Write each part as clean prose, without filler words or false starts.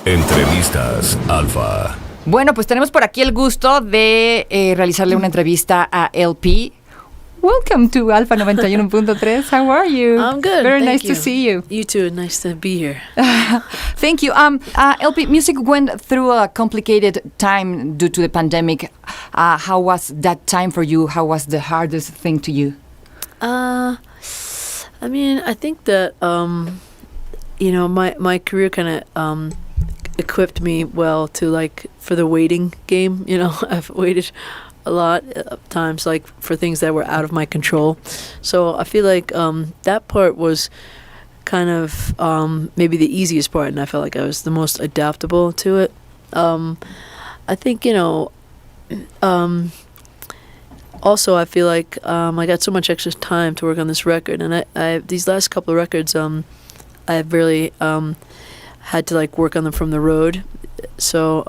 Entrevistas Alfa. Bueno, pues tenemos por aquí el gusto de realizarle una entrevista a LP. Welcome to Alfa 91.3. How are you? I'm good. Very Thank nice you. to see you. You too. Nice to be here. Thank you. LP, music went through a complicated time due to the pandemic. How was that time for you? How was the hardest thing to you? I mean, I think that my career kind of equipped me well to for the waiting game. You know, I've waited a lot of times for things that were out of my control. So I feel like that part was kind of maybe the easiest part, and I felt like I was the most adaptable to it. I think also I feel like I got so much extra time to work on this record, and I these last couple of records I've really had to work on them from the road. So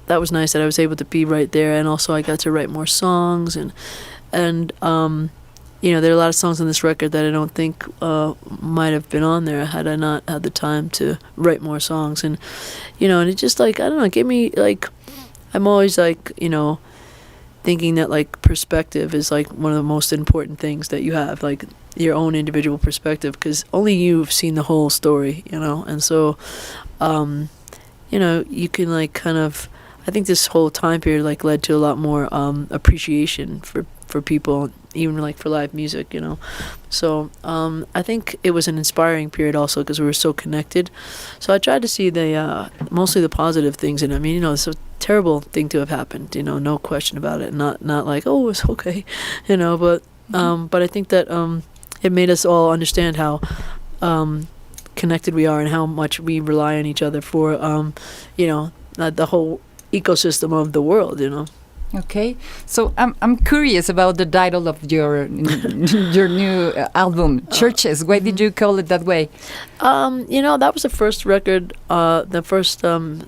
that was nice that I was able to be right there, and also I got to write more songs, and there are a lot of songs on this record that I don't think might have been on there had I not had the time to write more songs, and and it just I don't know, it gave me I'm always thinking that perspective is one of the most important things that you have, your own individual perspective, because only you've seen the whole story, and so you can kind of, I think this whole time period led to a lot more appreciation for people, even for live music, so I think it was an inspiring period also because we were so connected. So I tried to see the mostly the positive things in it. I mean, it's a terrible thing to have happened, no question about it, not oh, it's okay, but I think that it made us all understand how connected we are and how much we rely on each other for the whole ecosystem of the world. Okay, so I'm curious about the title of your new album, Churches. Why did you call it that way? That was the first record, the first song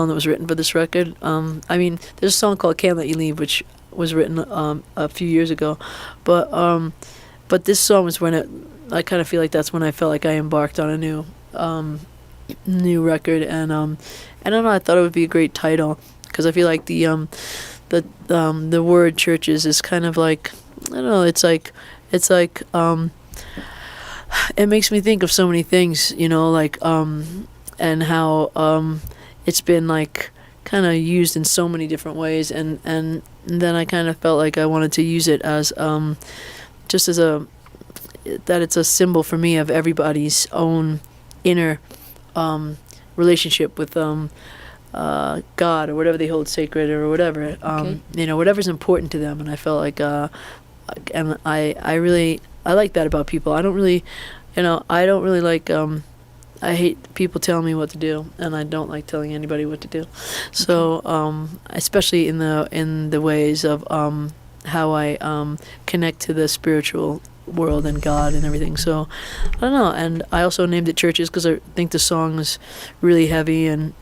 that was written for this record. I mean, there's a song called "Can't Let You Leave," which was written a few years ago, but this song was when I kind of feel like that's when I felt like I embarked on a new record, and I don't know, I thought it would be a great title because I feel like the word churches is kind of I don't know, it makes me think of so many things, and how it's been kind of used in so many different ways, and then I kind of felt like I wanted to use it as just as that it's a symbol for me of everybody's own inner relationship with God or whatever they hold sacred or whatever, okay. Whatever's important to them. And I felt like and I like that about people. I don't really I hate people telling me what to do, and I don't like telling anybody what to do. So especially in the ways of how I connect to the spiritual world and God and everything. So I don't know, and I also named it Churches because I think the song is really heavy and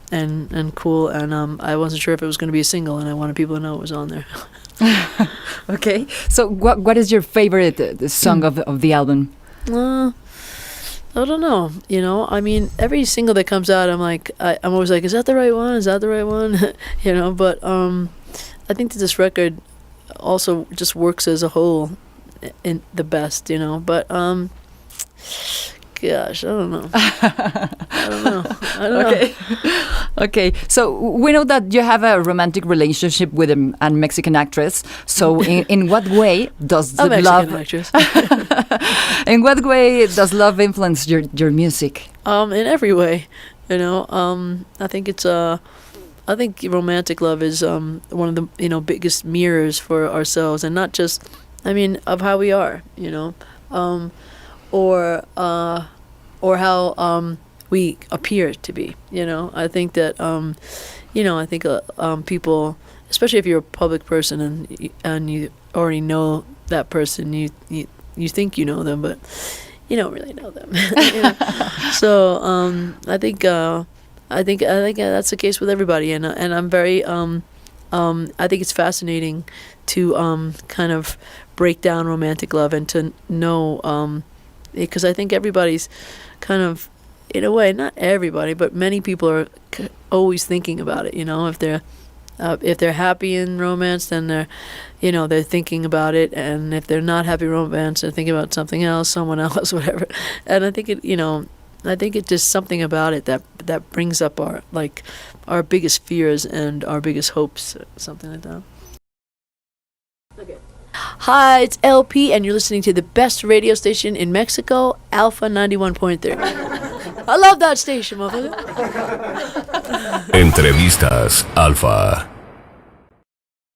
cool, and I wasn't sure if it was going to be a single, and I wanted people to know it was on there. Okay, so what is your favorite song of the album? I don't know. I mean, every single that comes out, I'm always is that the right one? Is that the right one? But I think that this record also just works as a whole in the best, but gosh, I don't know. I don't know. Okay. So we know that you have a romantic relationship with a Mexican actress. So in what way does the love? Actress. In what way does love influence your music? In every way, I think it's I think romantic love is one of the biggest mirrors for ourselves, and not just, I mean, of how we are, or how we appear to be. I think that people, especially if you're a public person and you already know that person, you think you know them, but you don't really know them. So I think that's the case with everybody, and I'm very I think it's fascinating to kind of break down romantic love and to know, because I think everybody's kind of in a way, not everybody, but many people are always thinking about it. If they're happy in romance, then they're thinking about it, and if they're not happy in romance, they're thinking about something else, someone else, whatever. And I think it's just something about it that brings up our biggest fears and our biggest hopes, something like that. Okay. Hi, it's LP, and you're listening to the best radio station in Mexico, Alfa 91.3. I love that station, motherfucker. Entrevistas Alfa.